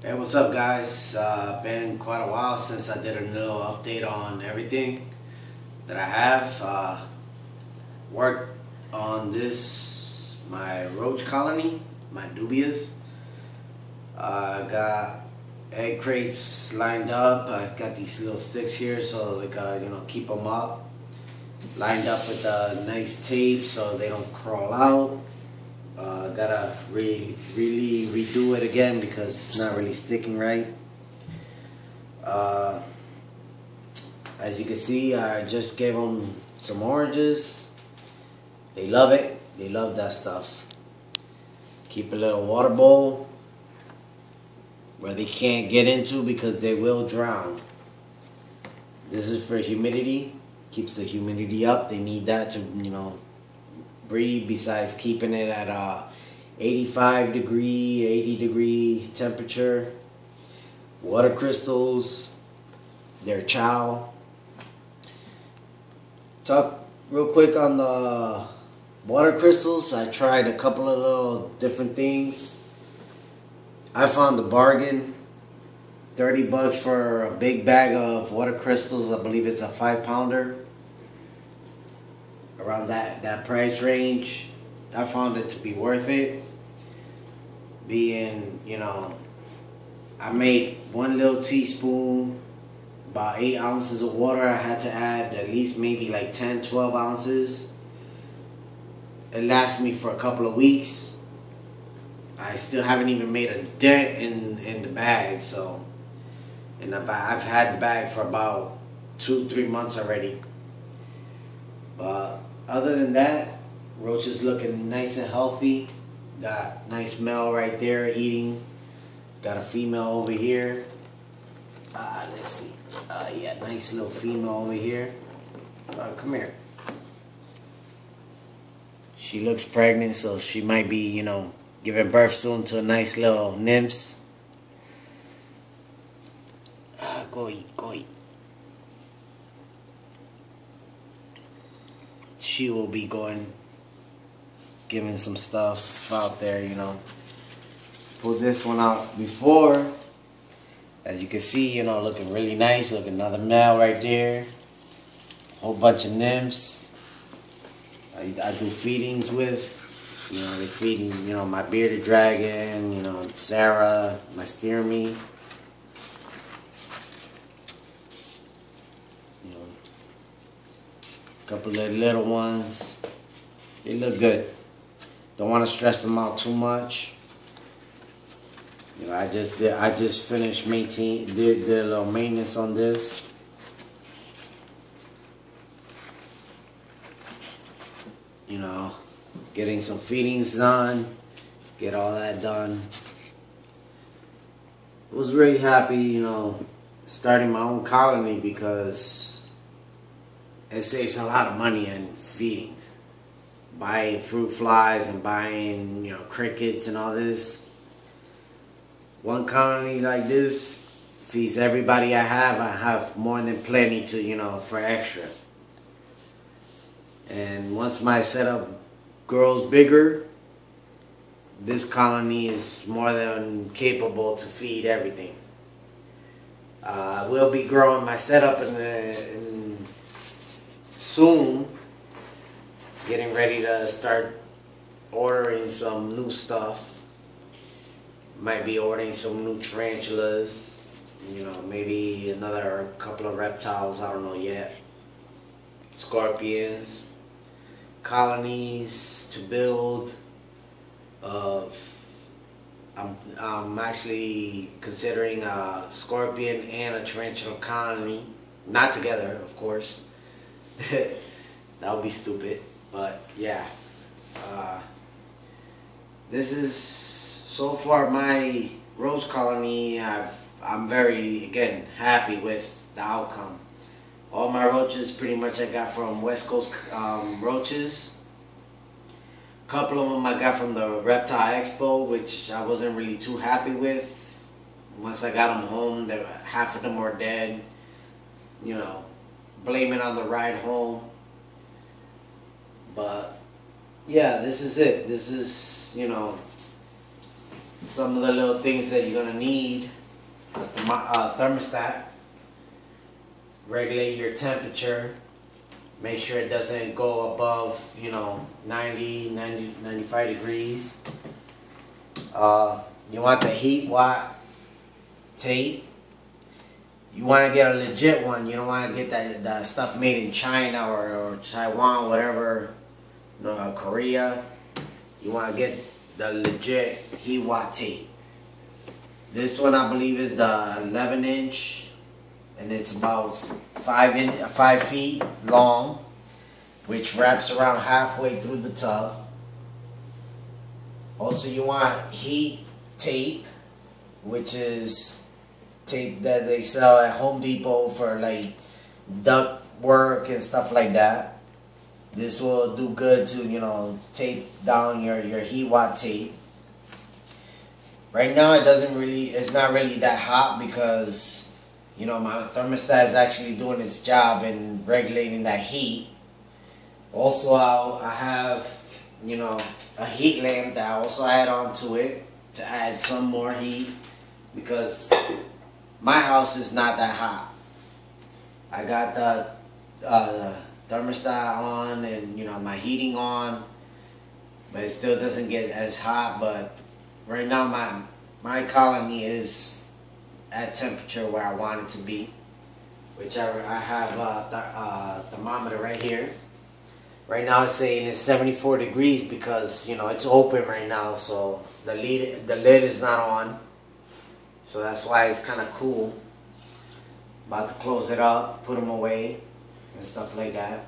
Hey, what's up, guys? Been quite a while since I did a little update on everything that I have. Worked on my roach colony, my dubias. Got egg crates lined up. I got these little sticks here so they keep them up. Lined up with nice tape so they don't crawl out. Gotta really redo it again because it's not really sticking right. As you can see, I just gave them some oranges. They love it. They love that stuff. Keep a little water bowl where they can't get into because they will drown. This is for humidity. Keeps the humidity up. They need that to, breathe, besides keeping it at 85 degree, 80 degree temperature. Water crystals, their chow. Talk real quick on the water crystals. I tried a couple of little different things. I found a bargain. $30 for a big bag of water crystals. I believe it's a 5-pounder. Around that price range. I found it to be worth it. Being, I made 1 little teaspoon, about 8 ounces of water. I had to add at least maybe like 10, 12 ounces. It lasted me for a couple of weeks. I still haven't even made a dent in the bag, so. And I've had the bag for about 2-3 months already. But other than that, roach is looking nice and healthy. Got nice male right there eating. Got a female over here. Let's see. Yeah, nice little female over here. Come here. She looks pregnant, so she might be, giving birth soon to a nice little nymphs. Go eat, go eat. She will be giving some stuff out there, Pulled this one out before. As you can see, looking really nice. Look, another male right there. Whole bunch of nymphs. I do feedings with. They feeding, my bearded dragon, Sarah, my steer me. Couple of little ones. They look good. Don't want to stress them out too much. I just finished did a little maintenance on this. Getting some feedings done. Get all that done. I was really happy, starting my own colony because it saves a lot of money in feedings. Buying fruit flies and buying, crickets and all this. One colony like this feeds everybody I have. I have more than plenty to, for extra. And once my setup grows bigger, this colony is more than capable to feed everything. I will be growing my setup soon, getting ready to start ordering some new stuff. Might be ordering some new tarantulas, maybe another couple of reptiles, I don't know yet. Scorpions, colonies to build. I'm actually considering a scorpion and a tarantula colony, not together, of course. That would be stupid, but yeah. This is so far my roach colony. I'm very, again, happy with the outcome. All my roaches pretty much I got from West Coast Roaches. A couple of them I got from the Reptile Expo, which I wasn't really too happy with. Once I got them home, half of them were dead. Blame it on the ride home. But yeah, this is it. This is, some of the little things that you're gonna need. Thermostat. Regulate your temperature. Make sure it doesn't go above, 95 degrees. You want the heat watt tape. You want to get a legit one. You don't want to get that stuff made in China or Taiwan, whatever, Korea. You want to get the legit heat watt tape. This one I believe is the 11-inch, and it's about 5 feet long, which wraps around halfway through the tub. Also, you want heat tape, which is tape that they sell at Home Depot for like duct work and stuff like that. This will do good to, tape down your heat watt tape. Right now it's not really that hot because, my thermostat is actually doing its job in regulating that heat. Also, I have, a heat lamp that I also add onto it to add some more heat because my house is not that hot. I got the thermostat on and, my heating on, but it still doesn't get as hot. But right now my colony is at temperature where I want it to be, which I have a thermometer right here. Right now it's saying it's 74 degrees because, it's open right now, so the lid is not on. So that's why it's kind of cool. About to close it up, put them away, and stuff like that.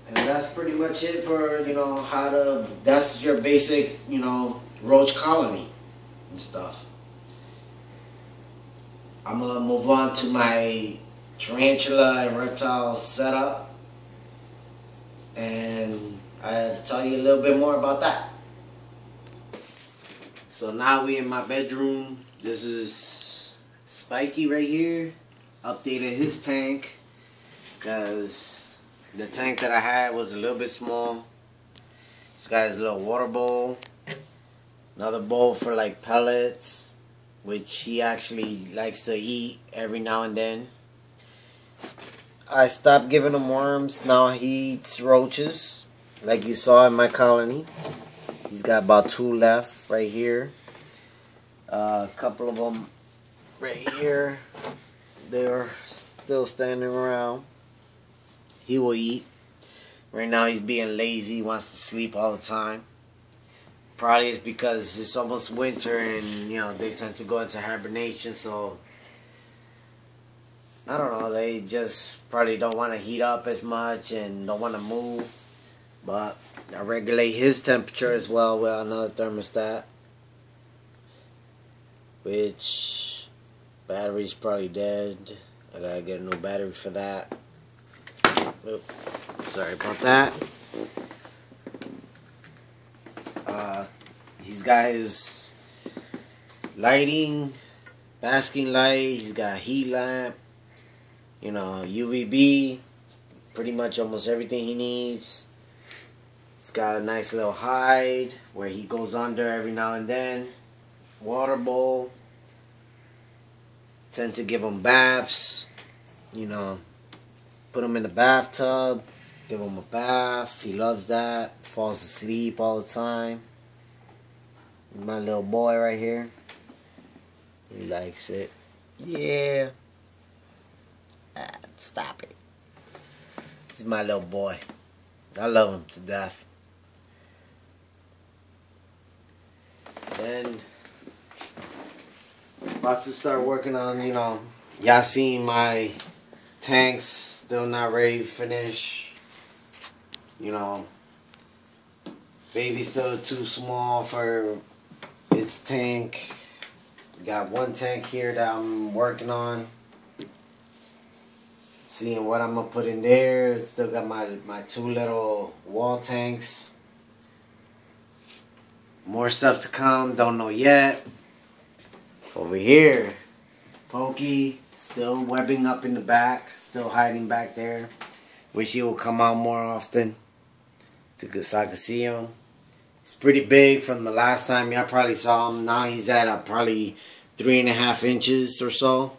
And that's pretty much it for, that's your basic, roach colony and stuff. I'm going to move on to my tarantula and reptile setup. And I'll tell you a little bit more about that. So now we in my bedroom. This is Spiky right here. Updated his tank because the tank that I had was a little bit small. This guy's a little water bowl. Another bowl for like pellets, which he actually likes to eat every now and then. I stopped giving him worms. Now he eats roaches, like you saw in my colony. He's got about 2 left right here. A couple of them right here. They're still standing around. He will eat. Right now he's being lazy, wants to sleep all the time. Probably it's because it's almost winter and, they tend to go into hibernation, so I don't know, they just probably don't want to heat up as much and don't want to move. But I regulate his temperature as well with another thermostat, which battery's probably dead. I gotta get a new battery for that. Oops, sorry about that. He's got his lighting, basking light. He's got a heat lamp, UVB, pretty much almost everything he needs. He's got a nice little hide where he goes under every now and then. Water bowl. Tend to give him baths, put him in the bathtub, give him a bath. He loves that. Falls asleep all the time. My little boy right here. He likes it. Yeah. Stop it. He's my little boy. I love him to death. And about to start working on, y'all seen my tanks still not ready to finish. Baby's still too small for its tank. Got one tank here that I'm working on. Seeing what I'm gonna put in there. Still got my 2 little wall tanks. More stuff to come, don't know yet. Over here, Pokey, still webbing up in the back, still hiding back there. Wish he would come out more often so I could see him. He's pretty big from the last time y'all probably saw him. Now he's at probably 3.5 inches or so.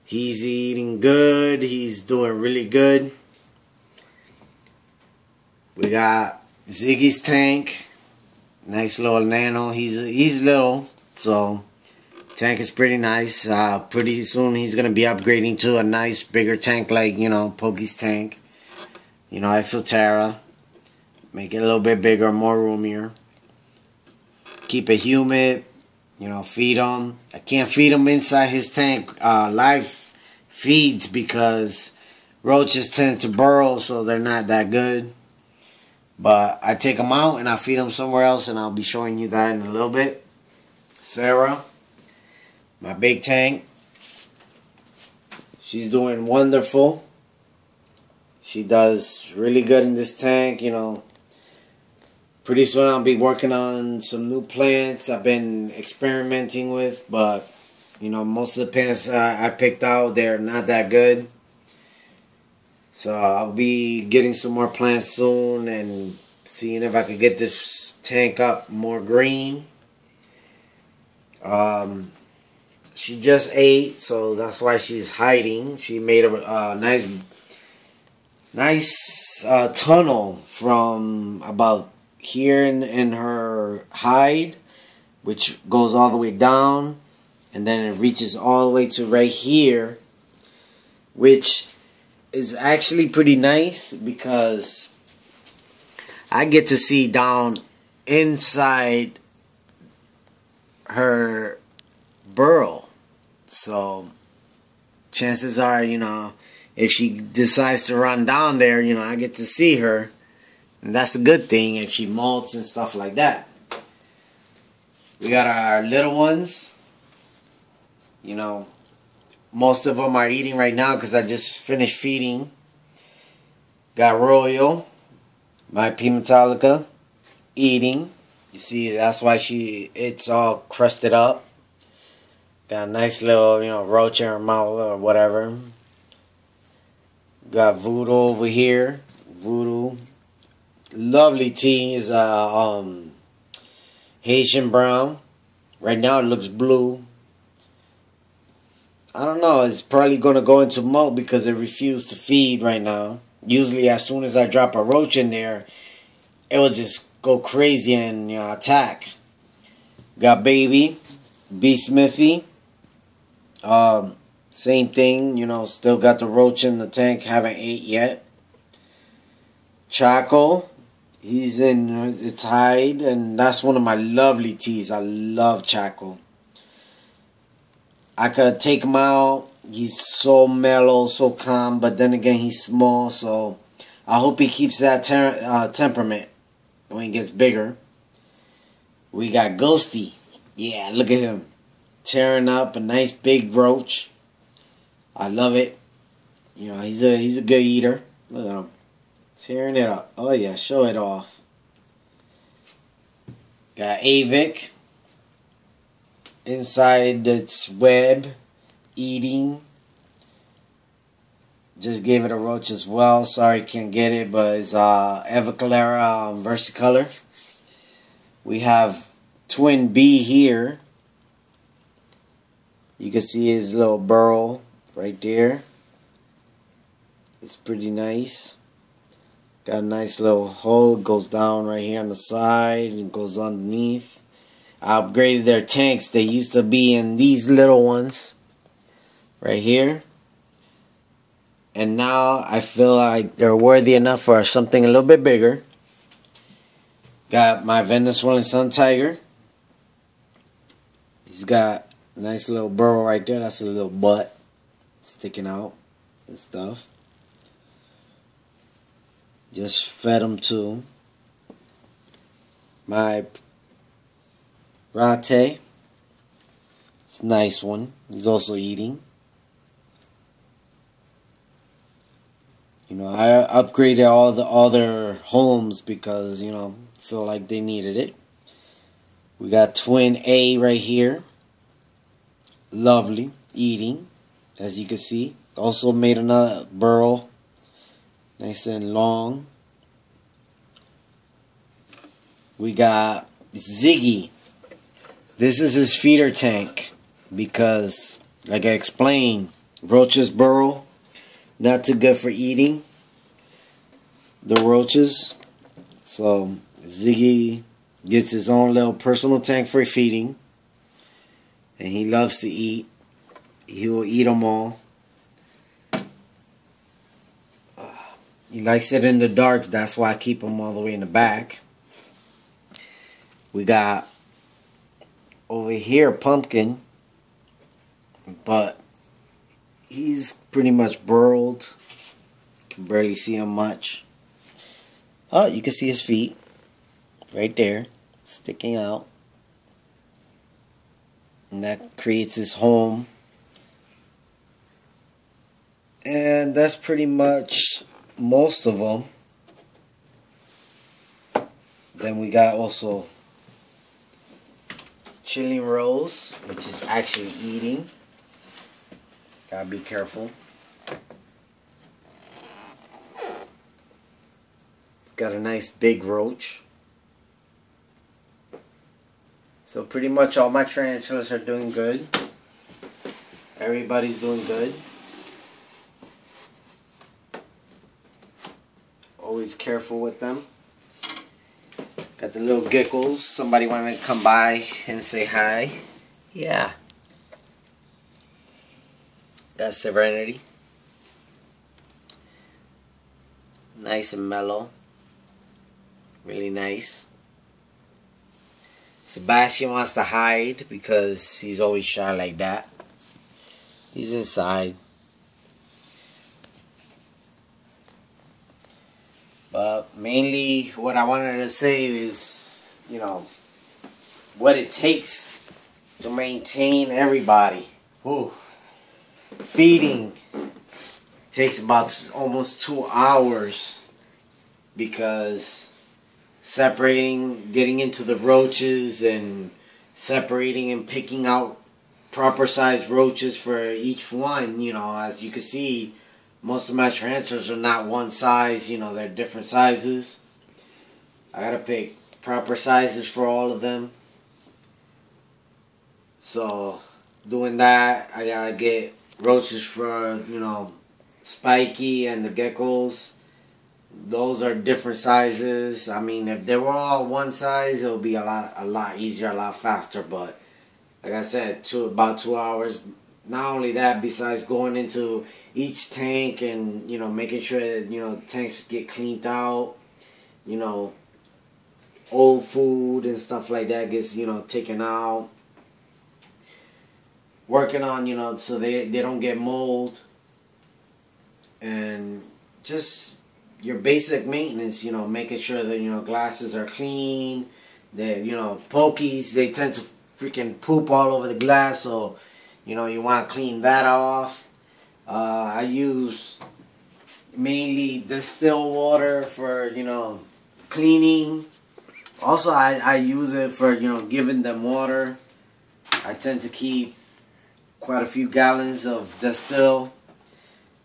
He's eating good. He's doing really good. We got Ziggy's tank. Nice little nano. He's little, so tank is pretty nice. Pretty soon he's gonna be upgrading to a nice bigger tank like, you know, Pokey's tank. You know, Exoterra. Make it a little bit bigger, more roomier. Keep it humid. You know, feed him. I can't feed him inside his tank live feeds because roaches tend to burrow, so they're not that good. But I take them out and I feed them somewhere else, and I'll be showing you that in a little bit. Sarah, my big tank. She's doing wonderful. She does really good in this tank, you know. Pretty soon I'll be working on some new plants I've been experimenting with, but you know, most of the plants I picked out, they're not that good. So I'll be getting some more plants soon and seeing if I could get this tank up more green. She just ate, so that's why she's hiding. She made a nice tunnel from about here in her hide, which goes all the way down, and then it reaches all the way to right here, which is actually pretty nice because I get to see down inside her burrow. So chances are, you know, if she decides to run down there, you know, I get to see her. And that's a good thing if she molts and stuff like that. We got our little ones. You know, most of them are eating right now because I just finished feeding. Got Royal, my P. Metallica, eating. You see, that's why it's all crusted up. Got a nice little, you know, roach in her mouth or whatever. Got Voodoo over here. Voodoo. Lovely tea is Haitian brown. Right now it looks blue. I don't know. It's probably going to go into molt because it refused to feed right now. Usually as soon as I drop a roach in there, it will just go crazy and, you know, attack. Got Baby. B. Smithy. Same thing. You know, still got the roach in the tank. Haven't ate yet. Chaco. He's in its hide, and that's one of my lovely teas. I love Chaco. I could take him out. He's so mellow, so calm, but then again, he's small, so I hope he keeps that temperament when he gets bigger. We got Ghosty. Yeah, look at him. Tearing up a nice big roach. I love it. You know, he's a good eater. Look at him. Tearing it up. Oh yeah, show it off. Got Avic inside its web, eating. Just gave it a roach as well. Sorry, can't get it, but it's Evocalera versicolor. We have Twin B here. You can see his little burrow right there. It's pretty nice. Got a nice little hole, goes down right here on the side and goes underneath. I upgraded their tanks. They used to be in these little ones right here. And now I feel like they're worthy enough for something a little bit bigger. Got my Venezuelan Sun Tiger. He's got a nice little burrow right there. That's a little butt sticking out and stuff. Just fed him to my Rate. It's a nice one. He's also eating. You know, I upgraded all their homes because, you know, feel like they needed it. We got Twin A right here. Lovely. Eating, as you can see. Also made another burrow. Nice and long. We got Ziggy. This is his feeder tank because, like I explained, roaches burrow. Not too good for eating the roaches. So Ziggy gets his own little personal tank for feeding. And he loves to eat. He will eat them all. He likes it in the dark. That's why I keep him all the way in the back. We got over here Pumpkin. But he's pretty much burrowed. Can barely see him much. Oh, you can see his feet. Right there. Sticking out. And that creates his home. And that's pretty much most of them. Then we got also Chilling Rose, which is actually eating. Gotta be careful. Got a nice big roach. So pretty much all my tarantulas are doing good. Everybody's doing good. Always careful with them. Got the little geckos. Somebody wanted to come by and say hi. Yeah. Got Serenity. Nice and mellow. Really nice. Sebastian wants to hide because he's always shy like that. He's inside. But mainly what I wanted to say is, you know, what it takes to maintain everybody. Whew. Feeding takes about almost 2 hours because separating, getting into the roaches and separating and picking out proper size roaches for each one. You know, as you can see, most of my tarantulas are not one size, you know, they're different sizes. I gotta pick proper sizes for all of them. So, doing that, I gotta get roaches for, you know, Spiky and the geckos. Those are different sizes. I mean, if they were all one size, it would be a lot easier, a lot faster. But like I said, about 2 hours. Not only that, besides going into each tank and, you know, making sure that, you know, tanks get cleaned out, you know, old food and stuff like that gets, you know, taken out. Working on, you know, so they don't get mold. And just your basic maintenance, you know, making sure that, you know, glasses are clean. That, you know, pokies, they tend to freaking poop all over the glass, so, you know, you want to clean that off. I use mainly distilled water for, you know, cleaning. Also, I use it for, you know, giving them water. I tend to keep quite a few gallons of distilled.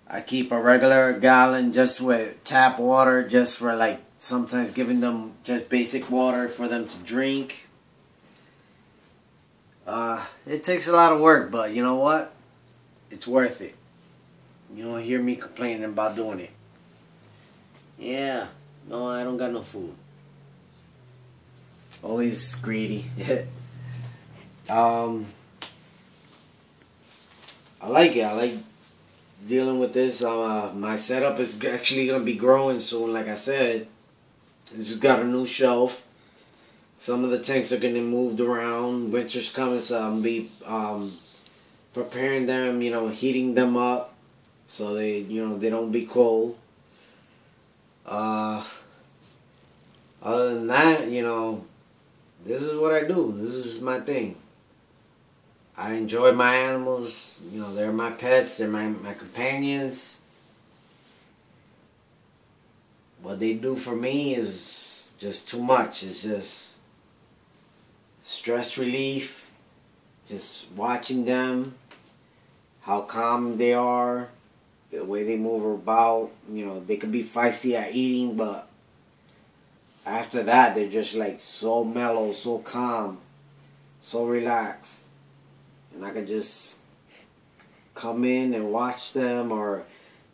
I keep a regular gallon just with tap water, just for, like, sometimes giving them just basic water for them to drink. It takes a lot of work, but you know what? It's worth it. You don't hear me complaining about doing it. Yeah, no, I don't got no food. Always greedy. I like it. I like dealing with this. My setup is actually going to be growing soon, like I said. I just got a new shelf. Some of the tanks are getting moved around. Winter's coming, so I'm be preparing them, you know, heating them up so they, you know, they don't be cold. Other than that, you know, this is what I do. This is my thing. I enjoy my animals. You know, they're my pets. They're my companions. What they do for me is just too much. It's just stress relief, just watching them, how calm they are, the way they move about. You know, they could be feisty at eating, but after that, they're just like so mellow, so calm, so relaxed. And I can just come in and watch them, or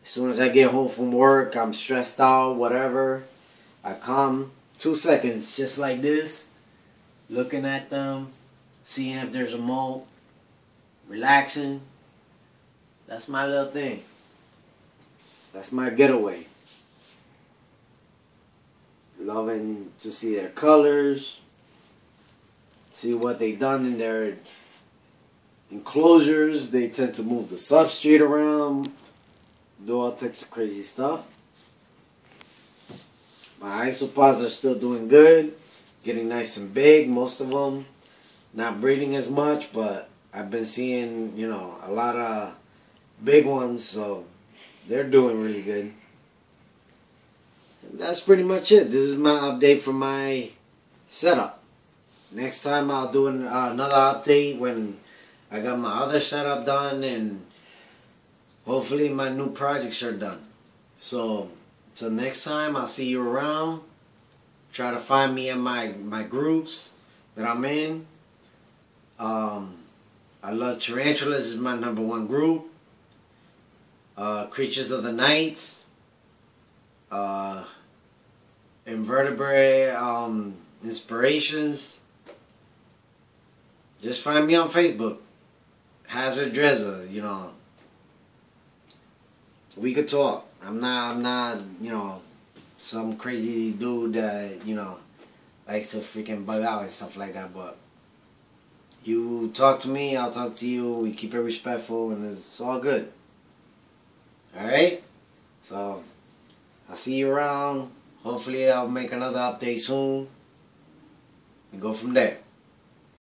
as soon as I get home from work, I'm stressed out, whatever, I come 2 seconds, just like this, looking at them, seeing if there's a molt, relaxing. That's my little thing. That's my getaway. Loving to see their colors, see what they've done in their enclosures. They tend to move the substrate around, do all types of crazy stuff. My isopods are still doing good, getting nice and big, most of them. Not breeding as much, but I've been seeing, a lot of big ones, so they're doing really good. And that's pretty much it. This is my update for my setup. Next time I'll do another update when I got my other setup done, and hopefully my new projects are done. So, till next time, I'll see you around. Try to find me in my groups that I'm in. I love Tarantulas is my #1 group. Creatures of the Nights. Invertebrate Inspirations. Just find me on Facebook. Hazard Drezza, we could talk. I'm not, some crazy dude that, likes to freaking bug out and stuff like that, but you talk to me, I'll talk to you, we keep it respectful, and it's all good. Alright? So, I'll see you around. Hopefully I'll make another update soon, and go from there.